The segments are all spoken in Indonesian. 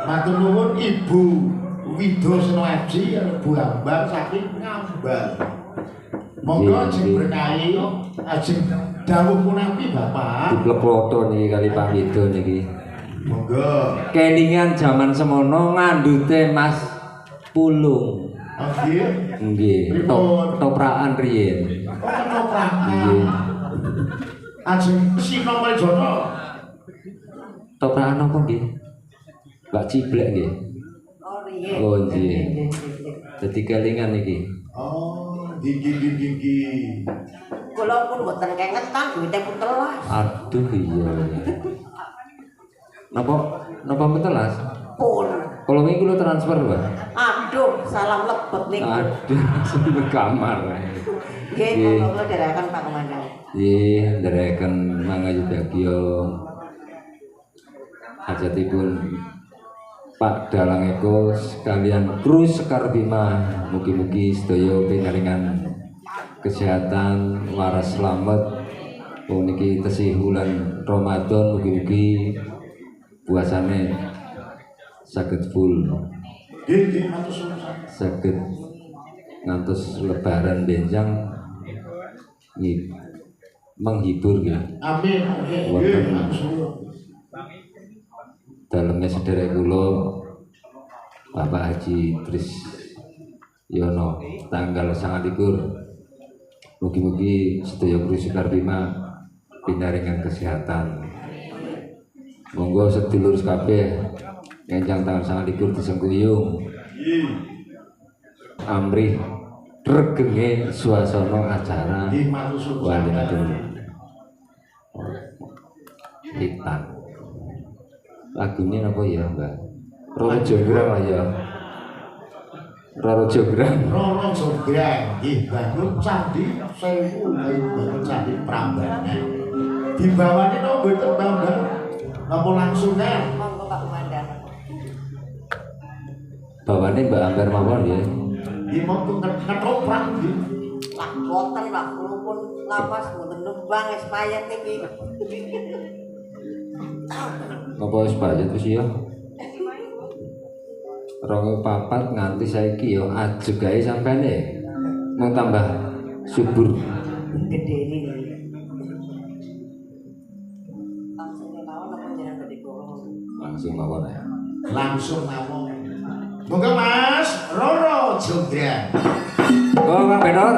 Matur nuwun Ibu Widosno Aji Bu Ambang saking Ngambal. Monggo ajeng berkahi ajeng dawuh punapi Bapak. Diplepoto niki kali Pak Wido niki. Monggo. Kelingan jaman semono ngandute Mas Pulung. Nggih. Nggih. Toprakan riyen. Toprakan. Nggih. Ajeng Sino Mejono. Toprakan apa nggih? Mbak Ciblek nggih. Oh nggih. Oh nggih. Dadi kelingan iki. Oh, gigi. Kula pun mboten kengetan duwite pun telas. Aduh iya. Napa mentelas? Pun. Kalau ini kula transfer, Mbak. Aduh, salam lebet niku. Aduh, sampe kamar. Nggih, kula dherekaken Pak Komandan. Nggih, dherekaken mangga Yudagya. Hajatipun Pak Dalang Eko sekalian kru Sekar Bima, mugi-mugi sedaya pinaringan kesehatan, waras slamet. Niki tesih wulan Ramadan, mugi-mugi puasane saged full. Nggih, matur suwun. Saged ngantos lebaran benjang menghibur ya. Amin. Wonten Matur suwun. dalemnya sedherek kula Bapak Haji Tris Yono tanggal 29. Mugi-mugi sedaya kru Sekar Bima pinaringan kesehatan. Monggo sedulur kabeh enjang tanggal 29 disengkuyung. Amrih regenge suasana acara Nggih, matur suwun. walidatul hitam. Lagunya apa ya, Mbak? Roro Jograng lah ya. Roro Jograng. Roro Jograng, nggih, bangun candi sewu, bangun candi Prambanan. Dibawani to mboten Bambang? Napa langsung kan? Monggo Pak Komandan. Bawane Mbak Ambar mawon ya. Nggih, monggo ketoprak nggih. Lah boten Pak, kula pun lapas mboten nembang wis payet iki. Apa wis budget wis ya? 2004 nganti saiki ya ajeg ae sampene. Mau tambah subur. Gede ini. Langsung mawon apa jenengan badhe bawa? Langsung mawon ya. Langsung mawon. Monggo Mas Roro Jograng. Oh, Pak Benor.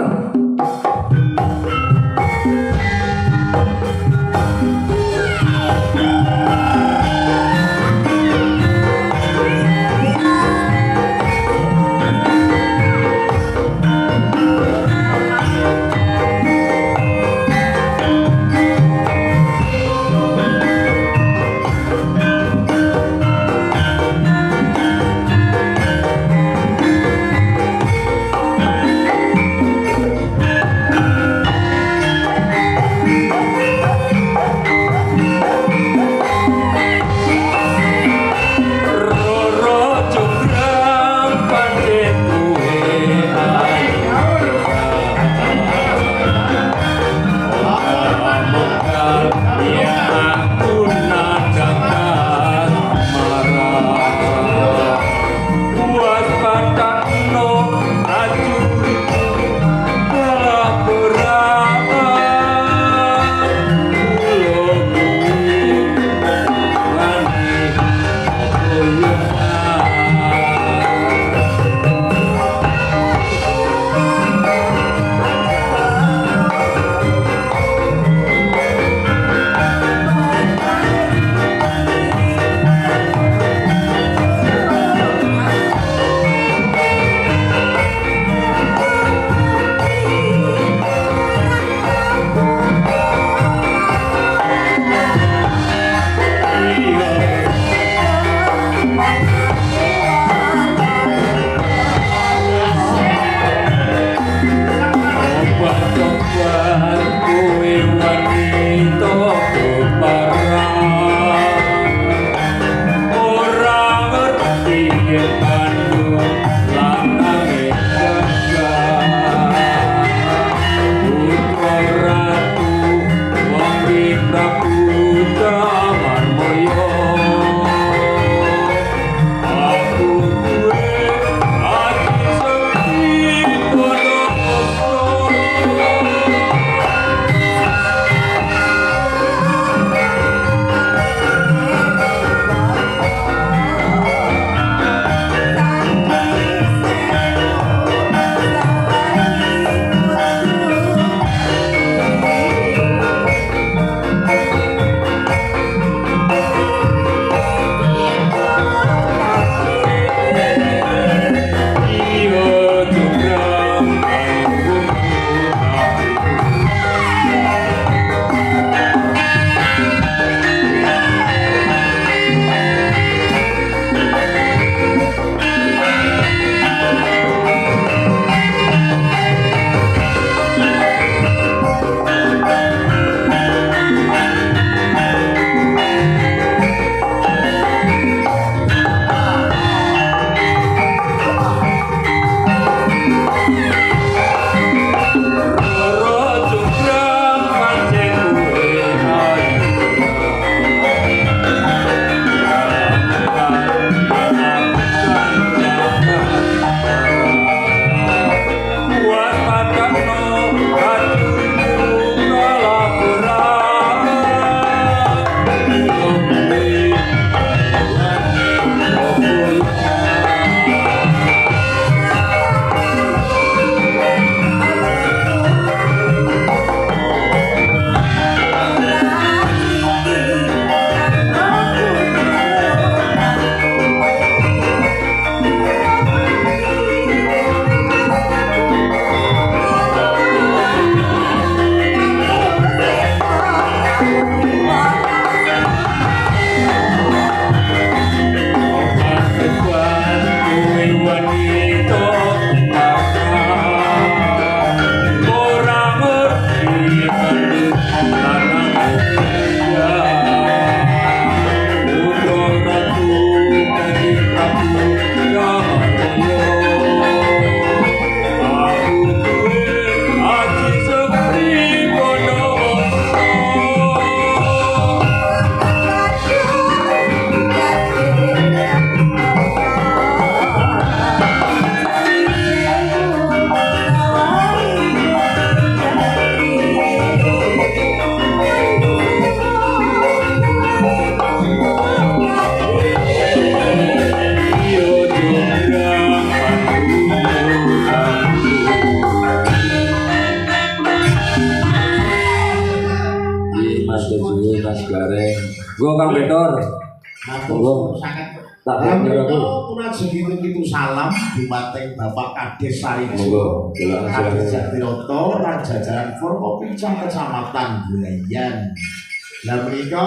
Kang Betor. Matur sangat. Tak Lah nyuruh aku. menika kula segitu-gitu salam dumateng Bapak Kades Sarijo. Monggo, silakan Kades silakan. Jatiroto lan jajaran Forkopimda Kecamatan Bulayan. Lah menika